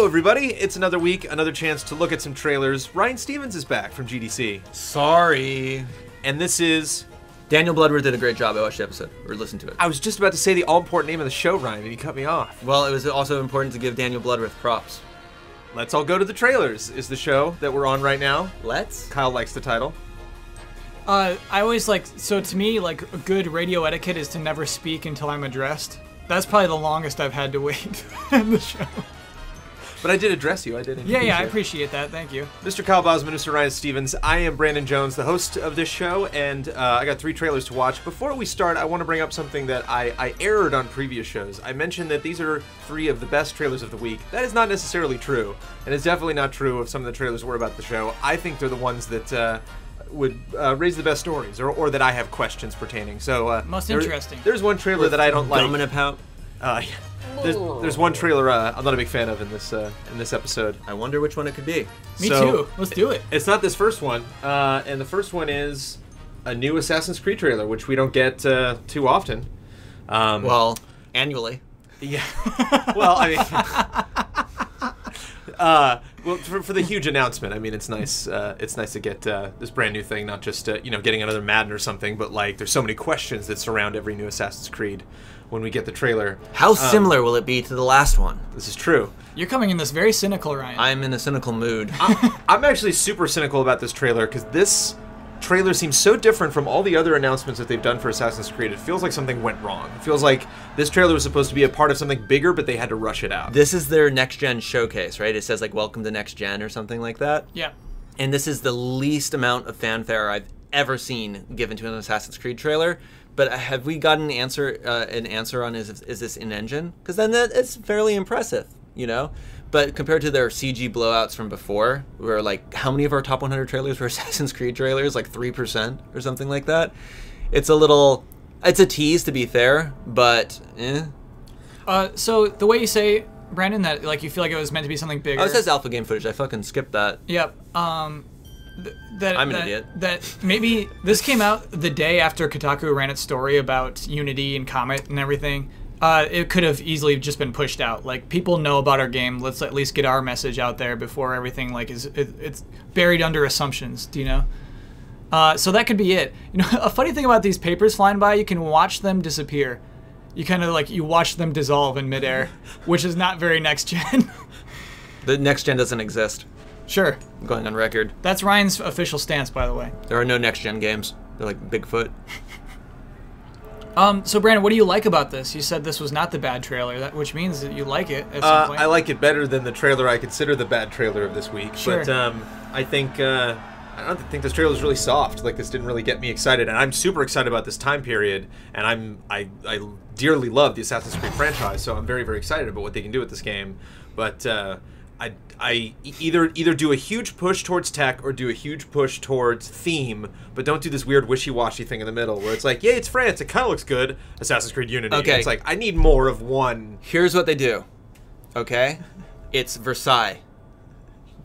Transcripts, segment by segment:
Hello, everybody. It's another week, another chance to look at some trailers. Ryan Stevens is back from GDC. Sorry. And this is... Daniel Bloodworth did a great job. I watched the episode, or listened to it. I was just about to say the all-important name of the show, Ryan, and you cut me off. Well, it was also important to give Daniel Bloodworth props. Let's all go to the trailers, is the show that we're on right now. Let's? Kyle likes the title. I always so to me, a good radio etiquette is to never speak until I'm addressed. That's probably the longest I've had to wait in the show. But I did address you. I did. Yeah, I appreciate that. Thank you. Mr. Kyle Bosman, Mr. Ryan Stevens. I am Brandon Jones, the host of this show, and I got 3 trailers to watch. Before we start, I want to bring up something that I aired on previous shows. I mentioned that these are 3 of the best trailers of the week. That is not necessarily true, and it's definitely not true of some of the trailers were about the show. I think they're the ones that would raise the best stories, or that I have questions pertaining. So most interesting. There's one trailer that I don't like. Yeah. There's one trailer I'm not a big fan of in this episode. I wonder which one it could be. Me too. Let's do it. It's not this first one, and the first one is a new Assassin's Creed trailer, which we don't get too often. Well, annually. Yeah. Well, I mean, well, for the huge announcement, I mean, it's nice. It's nice to get this brand new thing, not just getting another Madden or something, but there's so many questions that surround every new Assassin's Creed when we get the trailer. How similar will it be to the last one? This is true. You're coming in this very cynical, Ryan. I'm in a cynical mood. I'm actually super cynical about this trailer because this trailer seems so different from all the other announcements that they've done for Assassin's Creed. It feels like something went wrong. It feels like this trailer was supposed to be a part of something bigger, but they had to rush it out. This is their next-gen showcase, right? It says, welcome to next gen or something like that. Yeah. And this is the least amount of fanfare I've ever seen given to an Assassin's Creed trailer. But have we gotten an answer on is this in-engine? Because then it's fairly impressive, But compared to their CG blowouts from before, where how many of our top 100 trailers were Assassin's Creed trailers? 3% or something like that. It's a tease to be fair, but eh. So the way you say, Brandon, that you feel like it was meant to be something bigger. Oh, it says alpha game footage. I fucking skipped that. Yep. I'm an idiot. That maybe this came out the day after Kotaku ran its story about Unity and Comet and everything. It could have easily just been pushed out. People know about our game. Let's at least get our message out there before everything it's buried under assumptions. Do you know? So that could be it. A funny thing about these papers flying by, you can watch them disappear. You kind of you watch them dissolve in midair, which is not very next gen. The next gen doesn't exist. Sure. I'm going on record. That's Ryan's official stance, by the way. There are no next gen games. They're like Bigfoot. So Brandon, what do you like about this? You said this was not the bad trailer, which means that you like it at some point. I like it better than the trailer I consider the bad trailer of this week. Sure. But I think I don't think this trailer is really soft. This didn't really get me excited, and I'm super excited about this time period. And I dearly love the Assassin's Creed franchise, so I'm very, very excited about what they can do with this game. But I either do a huge push towards tech or do a huge push towards theme, but don't do this weird wishy-washy thing in the middle where it's yeah, it's France, it kind of looks good, Assassin's Creed Unity. Okay. It's I need more of one. Here's what they do, okay? It's Versailles.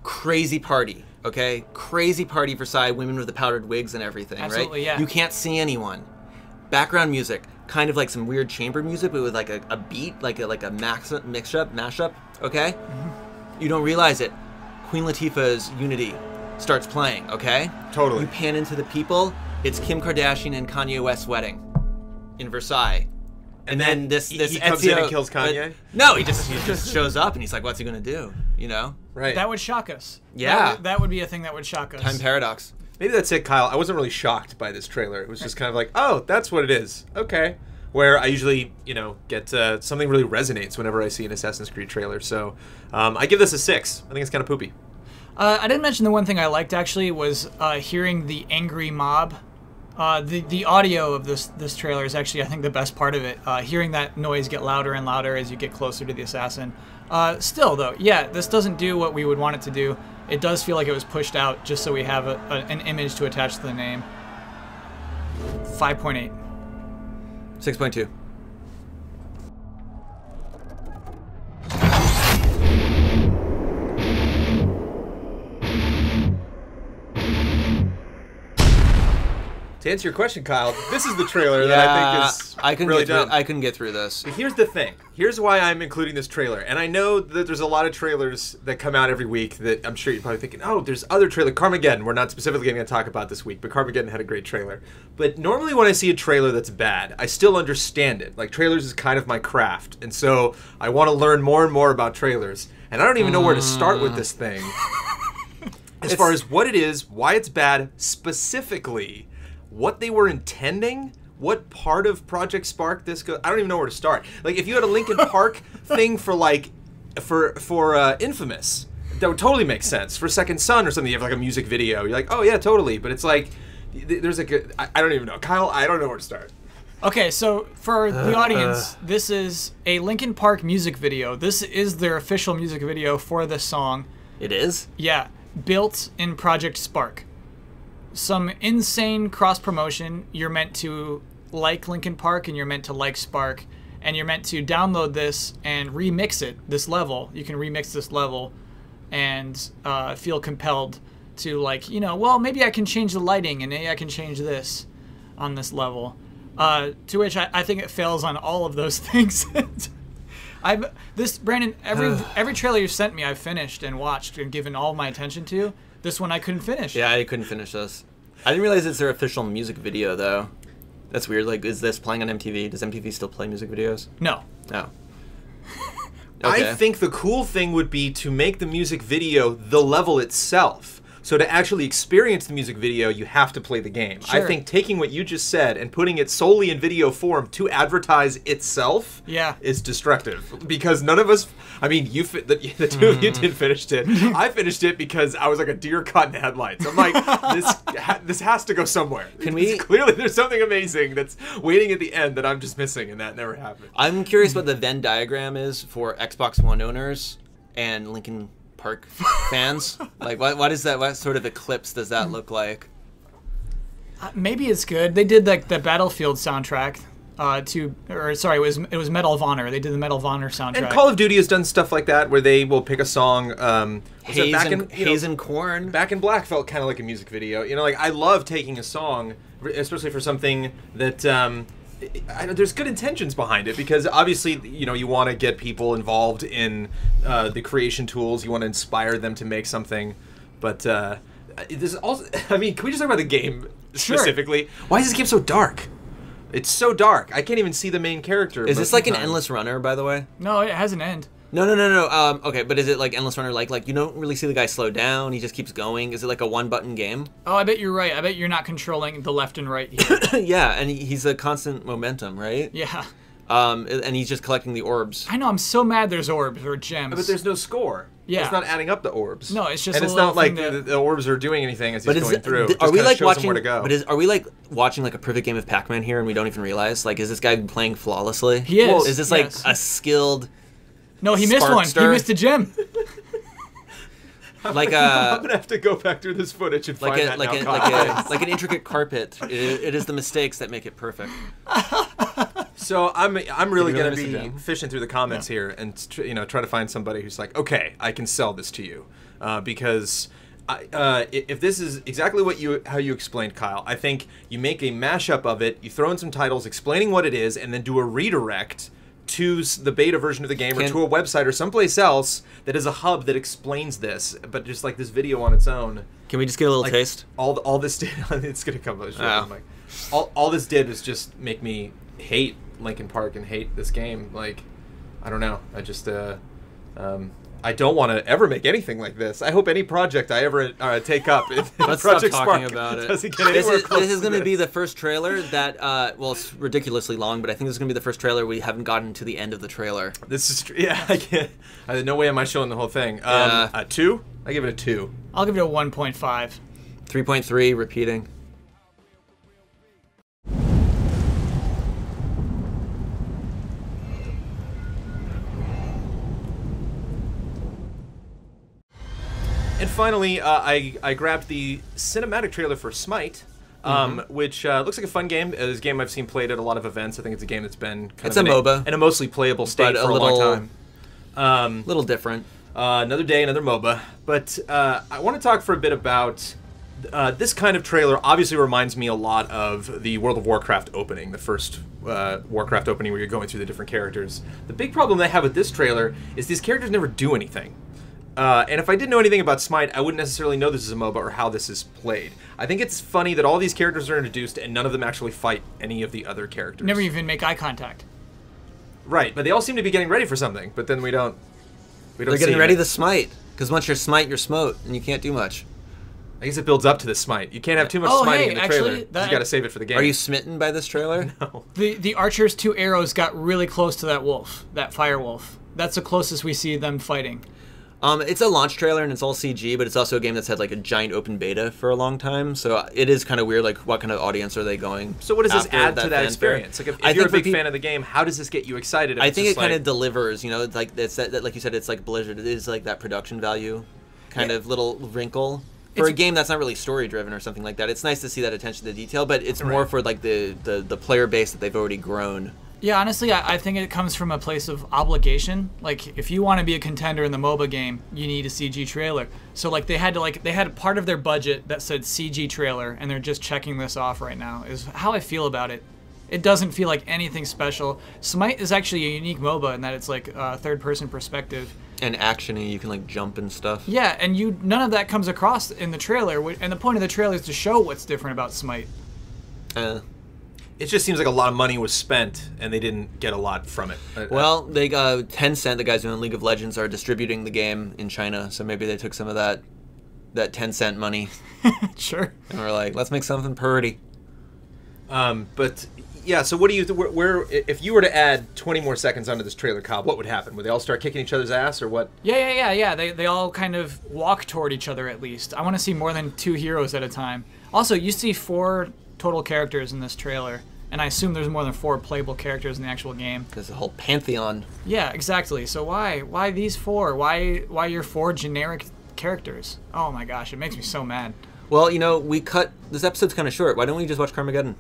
Crazy party, okay? Crazy party Versailles, women with the powdered wigs and everything, Absolutely, right? Yeah. You can't see anyone. Background music, kind of some weird chamber music, but with a beat, like a mashup, okay? Mm-hmm. You don't realize it. Queen Latifah's Unity starts playing, okay? Totally. You pan into the people, it's Kim Kardashian and Kanye West's wedding in Versailles. And then this he comes in and kills Kanye? No, he just shows up and he's like, what's he going to do, Right. That would shock us. Yeah. That would be a thing that would shock us. Time paradox. Maybe that's it, Kyle. I wasn't really shocked by this trailer. It was just kind of oh, that's what it is. Okay. Where I usually, get something really resonates whenever I see an Assassin's Creed trailer. So I give this a 6. I think it's kind of poopy. I didn't mention the one thing I liked, actually, was hearing the angry mob. The audio of this trailer is actually, I think, the best part of it. Hearing that noise get louder and louder as you get closer to the assassin. Still, though, yeah, this doesn't do what we would want it to do. It does feel like it was pushed out just so we have an image to attach to the name. 5.8. 6.2. To answer your question, Kyle, this is the trailer that I think is really dumb. I couldn't get through this. But here's the thing. Here's why I'm including this trailer. And I know that there's a lot of trailers that come out every week that I'm sure you're probably thinking, oh, there's other trailer. Carmageddon, we're not specifically going to talk about this week, but Carmageddon had a great trailer. But normally when I see a trailer that's bad, I still understand it. Like, trailers is kind of my craft. And so I want to learn more and more about trailers. And I don't even know where to start with this thing. As far as what it is, why it's bad, specifically, what they were intending, what part of Project Spark this goes. I don't even know where to start. Like, if you had a Linkin Park thing for Infamous, that would totally make sense. For Second Son or something, you have like a music video. You're like, oh yeah, totally. But it's like, there's like I don't even know. Kyle, I don't know where to start. Okay, so for the audience, this is a Linkin Park music video. This is their official music video for the song. It is? Yeah, built in Project Spark. Some insane cross-promotion. You're meant to like Linkin Park and you're meant to like Spark, and you're meant to download this and remix it, this level. You can remix this level and feel compelled to, like, you know, well, maybe I can change the lighting and maybe I can change this on this level. To which I think it fails on all of those things. Brandon, every trailer you sent me, I've finished and watched and given all my attention to. This one I couldn't finish. Yeah, I couldn't finish this. I didn't realize it's their official music video, though. That's weird. Like, is this playing on MTV? Does MTV still play music videos? No. No. Okay. I think the cool thing would be to make the music video the level itself. So to actually experience the music video, you have to play the game. Sure. I think taking what you just said and putting it solely in video form to advertise itself is destructive. Because none of us, I mean, the two of you did finish it. I finished it because I was like a deer caught in headlights. I'm like, this has to go somewhere. Clearly there's something amazing that's waiting at the end that I'm just missing, and that never happened. I'm curious what the Venn diagram is for Xbox One owners and Linkin Park fans. Like, what is that? What sort of eclipse does that look like? Maybe it's good. They did like the Battlefield soundtrack. It was Medal of Honor. They did the Medal of Honor soundtrack. And Call of Duty has done stuff like that, where they will pick a song. Haze and Corn. Back in Black felt kind of like a music video. You know, like, I love taking a song, especially for something that. There's good intentions behind it, because obviously, you know, you want to get people involved in the creation tools. You want to inspire them to make something. But there's also, I mean, can we just talk about the game specifically? Sure. Why is this game so dark? It's so dark. I can't even see the main character. Is this like an endless runner, by the way? No, it has an end. No. Okay, but is it like endless runner? Like you don't really see the guy slow down. He just keeps going. Is it like a one-button game? Oh, I bet you're right. I bet you're not controlling the left and right here. Yeah, and he's a constant momentum, right? Yeah. And he's just collecting the orbs. I know. I'm so mad. There's orbs or gems. But there's no score. Yeah. It's not adding up the orbs. No, it's just. And it's not like the orbs are doing anything as he's going through. Are we like watching? Where to go. But are we like watching like a perfect game of Pac-Man here, and we don't even realize? Like, is this guy playing flawlessly? He is. Well, is this like a skilled? No, he missed one. He missed a gem. I'm gonna have to go back through this footage and find that like an intricate carpet. It is the mistakes that make it perfect. So I'm really gonna be fishing through the comments here and try to find somebody who's like, okay, I can sell this to you, because if this is exactly how you explained, Kyle, I think you make a mashup of it. You throw in some titles explaining what it is, and then do a redirect to the beta version of the game, or to a website or someplace else that is a hub that explains this, but just like this video on its own. Can we just get a little taste? All this did, it's gonna come out. All this did was just make me hate Linkin Park and hate this game. Like, I don't know. I just I don't want to ever make anything like this. I hope any project I ever take up in Let's Project stop talking Spark about it. doesn't get anywhere close This is going to this. be the first trailer that, well, it's ridiculously long, but I think this is going to be the first trailer we haven't gotten to the end of the trailer. This is, I can't. No way am I showing the whole thing. A 2? I give it a 2. I'll give it a 1.5. 3.3, repeating. And finally, I grabbed the cinematic trailer for Smite, which looks like a fun game. It's a game I've seen played at a lot of events. I think it's a game that's been It's a MOBA. in a mostly playable state for a long time. Little different. Another day, another MOBA. But I want to talk for a bit about This kind of trailer obviously reminds me a lot of the World of Warcraft opening, the first Warcraft opening where you're going through the different characters. The big problem I have with this trailer is these characters never do anything. And if I didn't know anything about Smite, I wouldn't necessarily know this is a MOBA or how this is played. I think it's funny that all these characters are introduced and none of them actually fight any of the other characters. Never even make eye contact. Right, but they all seem to be getting ready for something, but then we don't They're getting ready to smite, because once you're smite, you're smote, and you can't do much. I guess it builds up to the smite. You can't have too much smiting in the trailer. You got to save it for the game. Are you smitten by this trailer? No. The archer's 2 arrows got really close to that wolf, that fire wolf. That's the closest we see them fighting. It's a launch trailer and it's all CG, but it's also a game that's had like a giant open beta for a long time. So it is kind of weird. Like, what kind of audience are they going? So what does this add to that fanfare? experience? Like, if you're a big fan of the game, how does this get you excited? I think it kind of delivers. You know, it's like like you said, it's like Blizzard. It is like that production value kind of little wrinkle. For a game that's not really story driven or something like that, it's nice to see that attention to detail, but it's more for like the player base that they've already grown. Yeah, honestly, I think it comes from a place of obligation. Like, if you want to be a contender in the MOBA game, you need a CG trailer. So like they had part of their budget that said CG trailer, and they're just checking this off right now. Is how I feel about it. It doesn't feel like anything special. Smite is actually a unique MOBA in that it's like a third-person perspective. And actiony, you can like jump and stuff. Yeah, and none of that comes across in the trailer. And the point of the trailer is to show what's different about Smite. It just seems like a lot of money was spent and they didn't get a lot from it. Well, they Tencent, the guys doing League of Legends, are distributing the game in China, so maybe they took some of that 10-cent money. Sure. And we're like, let's make something pretty. But yeah, so what do you where if you were to add 20 more seconds onto this trailer, Kyle, what would happen? Would they all start kicking each other's ass or what? Yeah. They all kind of walk toward each other at least. I want to see more than 2 heroes at a time. Also, you see 4 total characters in this trailer, and I assume there's more than 4 playable characters in the actual game. There's a whole pantheon. Yeah, exactly. So why these 4? Why your 4 generic characters? Oh my gosh, it makes me so mad. Well, you know, this episode's kind of short. Why don't we just watch Carmageddon?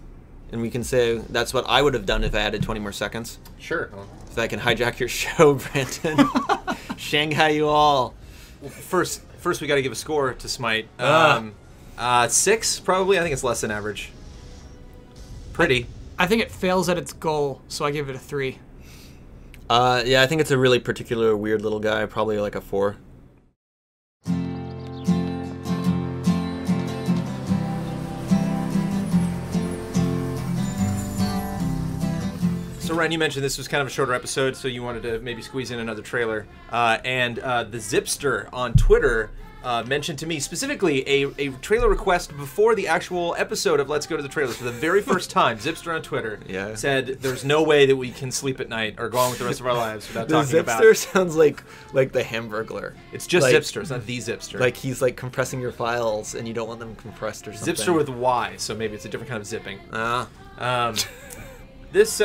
And we can say that's what I would have done if I added 20 more seconds. Sure. If I can hijack your show, Brandon. Shanghai you all. Well, first we got to give a score to Smite. 6 probably. I think it's less than average. Pretty. I think it fails at its goal, so I give it a 3. Yeah, I think it's a really particular weird little guy, probably like a 4. So Ryan, you mentioned this was kind of a shorter episode, so you wanted to maybe squeeze in another trailer. And the Zipster on Twitter mentioned to me specifically a trailer request before the actual episode of Let's Go to the Trailers. For the very first time, Zipster on Twitter said there's no way that we can sleep at night or go on with the rest of our lives without talking about... The Zipster sounds like the Hamburglar. It's just like, Zipster, it's not the Zipster. Like he's like compressing your files and you don't want them compressed or something. Zipster with Y, so maybe it's a different kind of zipping. This...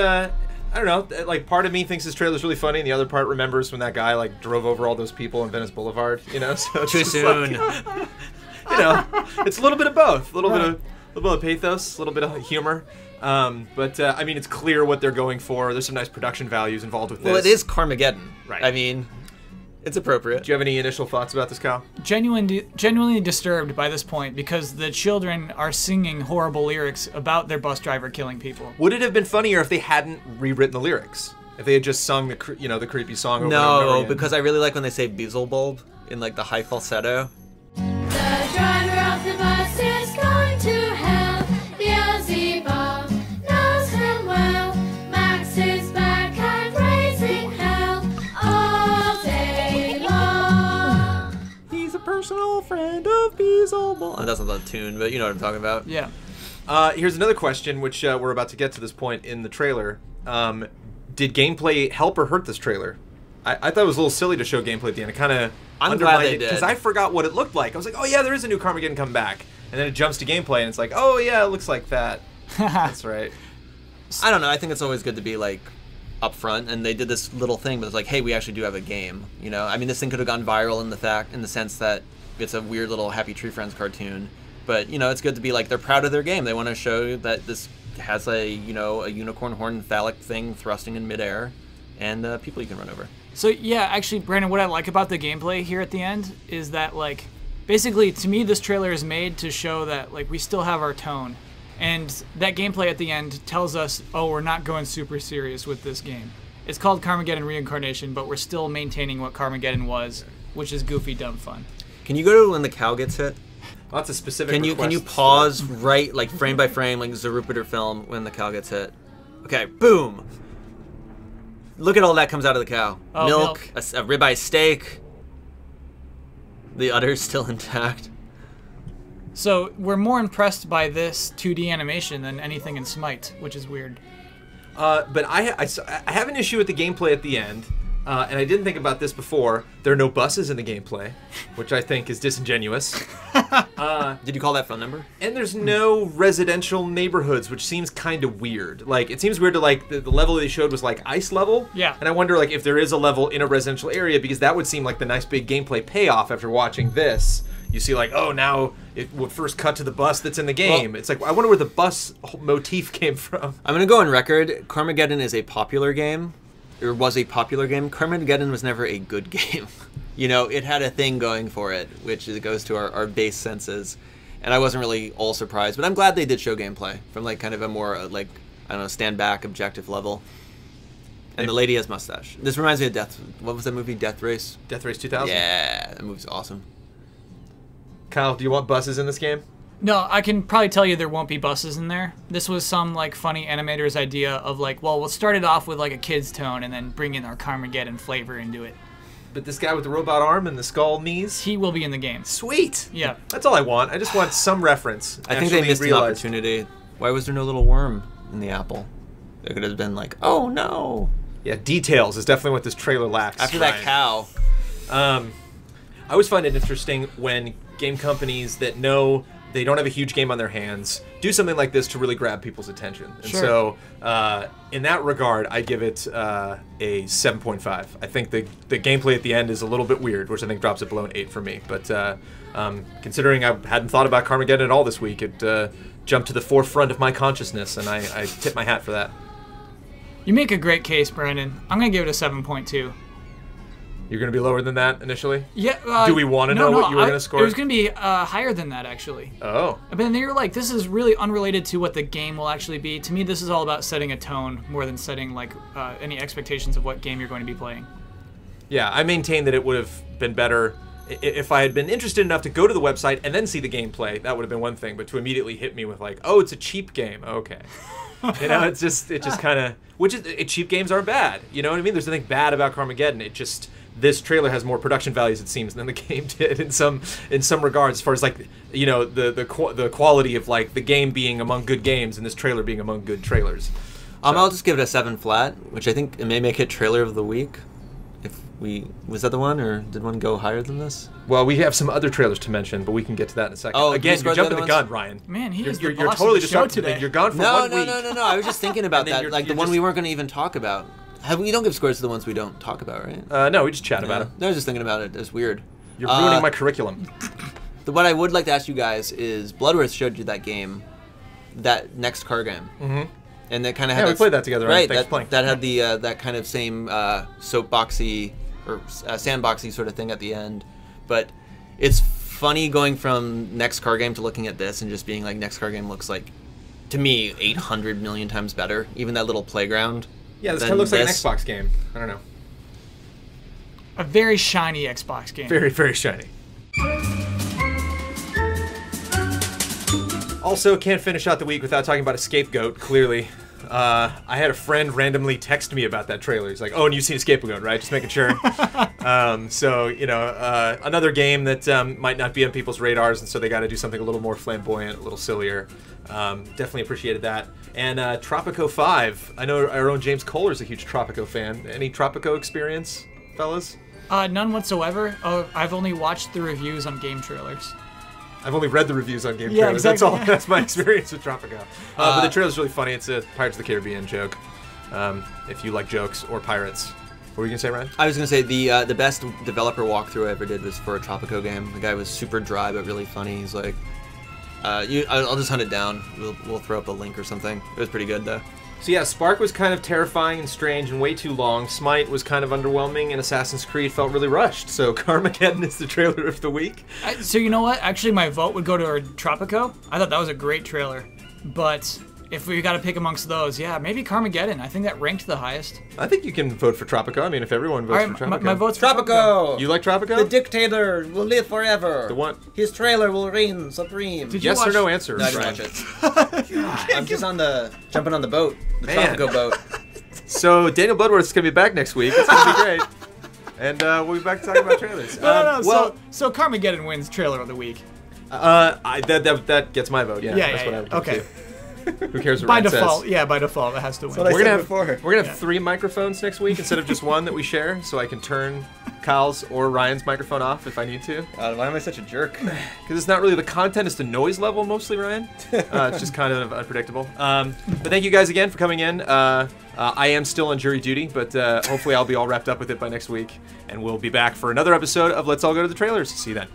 I don't know, like part of me thinks this trailer's really funny and the other part remembers when that guy like drove over all those people on Venice Boulevard, you know? So it's too soon. Like, you know, it's a little bit of both. A little bit of pathos, a little bit of humor. But I mean, it's clear what they're going for. There's some nice production values involved with this. Well, it is Carmageddon. Right. I mean, it's appropriate. Do you have any initial thoughts about this, Kyle? Genuinely disturbed by this point because the children are singing horrible lyrics about their bus driver killing people. Would it have been funnier if they hadn't rewritten the lyrics? If they had just sung the creepy song over and over again? Because I really like when they say Beelzebub in like the high falsetto. The driver of the bus is going to hell. Beelzebub knows him well. Max is back and raising hell all day long. He's a personal friend of Beelzebub. Oh, that's not the tune, but you know what I'm talking about. Yeah. Here's another question, which we're about to get to this point in the trailer. Did gameplay help or hurt this trailer? I thought it was a little silly to show gameplay at the end. It kind of undermined it because I forgot what it looked like. I was like, oh yeah, there is a new Carmageddon coming back. And then it jumps to gameplay and it's like, oh yeah, it looks like that. That's right. I don't know. I think it's always good to be like upfront, and they did this little thing, but it's like, hey, we actually do have a game. You know, I mean, this thing could have gone viral in the sense that it's a weird little Happy Tree Friends cartoon. But you know, it's good to be like they're proud of their game. They want to show that this has a unicorn horn phallic thing thrusting in midair, and people you can run over. So yeah, actually, Brandon, what I like about the gameplay here at the end is that like Basically, to me, this trailer is made to show that like we still have our tone, and that gameplay at the end tells us, oh, we're not going super serious with this game. It's called Carmageddon Reincarnation, but we're still maintaining what Carmageddon was, which is goofy, dumb fun. Can you go to when the cow gets hit? Lots of specific Can you requests. pause right, like frame by frame, like Zerupitor film when the cow gets hit? Okay, boom. Look at all that comes out of the cow. Oh, milk. A ribeye steak. The udder's still intact. So we're more impressed by this 2D animation than anything in Smite, which is weird. But I have an issue with the gameplay at the end, and I didn't think about this before. There are no buses in the gameplay, which I think is disingenuous. Did you call that phone number? And there's no residential neighborhoods, which seems kind of weird. Like, it seems weird to, like, the level they showed was, like, ice level. Yeah. And I wonder, like, if there is a level in a residential area, because that would seem like the nice big gameplay payoff after watching this. You see, like, oh, now it would first cut to the bus that's in the game. Well, it's like, I wonder where the bus motif came from. I'm going to go on record. Carmageddon is a popular game, or was a popular game. Carmageddon was never a good game. You know, it had a thing going for it, which goes to our base senses. And I wasn't really all surprised, but I'm glad they did show gameplay from, like, kind of a more, like, I don't know, stand back, objective level. And the lady has mustache. This reminds me of what was that movie, Death Race? Death Race 2000? Yeah, that movie's awesome. Kyle, do you want buses in this game? No, I can probably tell you there won't be buses in there. This was some like funny animator's idea of like, well, we'll start it off with like a kid's tone and then bring in our Carmageddon flavor into it. But this guy with the robot arm and the skull knees? He will be in the game. Sweet! Yeah. That's all I want. I just want some reference. I think they missed the opportunity. Why was there no little worm in the apple? It could have been like, oh no. Yeah, details is definitely what this trailer lacks. After that cow. I always find it interesting when game companies that know they don't have a huge game on their hands do something like this to really grab people's attention. And so, in that regard, I give it a 7.5. I think the gameplay at the end is a little bit weird, which I think drops it below an 8 for me. But considering I hadn't thought about Carmageddon at all this week, it jumped to the forefront of my consciousness, and I tip my hat for that. You make a great case, Brandon. I'm going to give it a 7.2. You're going to be lower than that initially? Yeah. Do we want to know what you were going to score? It was going to be higher than that, actually. Oh. But then you're like, this is really unrelated to what the game will actually be. To me, this is all about setting a tone more than setting like any expectations of what game you're going to be playing. Yeah, I maintain that it would have been better if I had been interested enough to go to the website and then see the gameplay. That would have been one thing, but to immediately hit me with like, oh, it's a cheap game. Okay. You know, it just kind of, cheap games aren't bad. You know what I mean? There's nothing bad about Carmageddon. It just, this trailer has more production values, it seems, than the game did in some regards, as far as like, you know, the quality of like the game being among good games and this trailer being among good trailers. I'll just give it a 7 flat, which I think it may make it trailer of the week. Was that the one, or did one go higher than this? Well, we have some other trailers to mention, but we can get to that in a second. Oh, again, you're jumping the gun, Ryan. Man, you're the boss totally of the show today. You're gone for 1 week. No. I was just thinking about that, like the one we weren't going to even talk about. We don't give scores to the ones we don't talk about, right? No, we just chat about it. I was just thinking about it. It's weird. You're ruining my curriculum. What I would like to ask you guys is, Bloodworth showed you that game, that next car game. Mm-hmm. And that kind of had we played that together. Right, Thanks for playing. That had the that kind of same soapboxy or sandboxy sort of thing at the end. But it's funny going from next car game to looking at this and just being like, next car game looks like, to me, 800 million times better. Even that little playground. Yeah, this kind of looks like an Xbox game. I don't know. A very shiny Xbox game. Very, very shiny. Also, can't finish out the week without talking about a scapegoat, clearly. I had a friend randomly text me about that trailer. He's like, oh, and you've seen Scapegoat, right? Just making sure. So, you know, another game that might not be on people's radars, and so they got to do something a little more flamboyant, a little sillier. Definitely appreciated that. And Tropico 5. I know our own James Kohler's a huge Tropico fan. Any Tropico experience, fellas? None whatsoever. Oh, I've only watched the reviews on GameTrailers. I've only read the reviews on GameTrailers. Yeah, exactly. That's all. That's my experience with Tropico. But the trailer's really funny. It's a Pirates of the Caribbean joke. If you like jokes or pirates. What were you gonna say, Ryan? I was gonna say the best developer walkthrough I ever did was for a Tropico game. The guy was super dry but really funny. He's like, I'll just hunt it down. We'll throw up a link or something. It was pretty good though. So yeah, Spark was kind of terrifying and strange and way too long. Smite was kind of underwhelming, and Assassin's Creed felt really rushed. So Carmageddon is the trailer of the week. So you know what? Actually, my vote would go to Tropico. I thought that was a great trailer. But if we got to pick amongst those, yeah, maybe Carmageddon. I think that ranked the highest. I think you can vote for Tropico. I mean, if everyone votes for Tropico. My vote's for Tropico! You like Tropico? The dictator will live forever. The one. His trailer will reign supreme. Did you Yes or watch- no answer, No, I didn't Ryan. watch it. I'm just jumping on the boat. The Man. Tropico boat. So Daniel Bloodworth is going to be back next week. It's going to be great. And we'll be back talking about trailers. No. Well, So Carmageddon wins trailer of the week. that gets my vote. Yeah, Yeah, that's what I would do, okay. too. Who cares what By Ryan default, says? yeah, by default, it has to win. what I We're gonna said have before. we're gonna have 3 microphones next week instead of just one that we share, so I can turn Kyle's or Ryan's microphone off if I need to. Why am I such a jerk? Because it's not really the content; it's the noise level mostly, Ryan. It's just kind of unpredictable. But thank you guys again for coming in. I am still on jury duty, but hopefully I'll be all wrapped up with it by next week, and we'll be back for another episode of Let's All Go to the Trailers. See you then.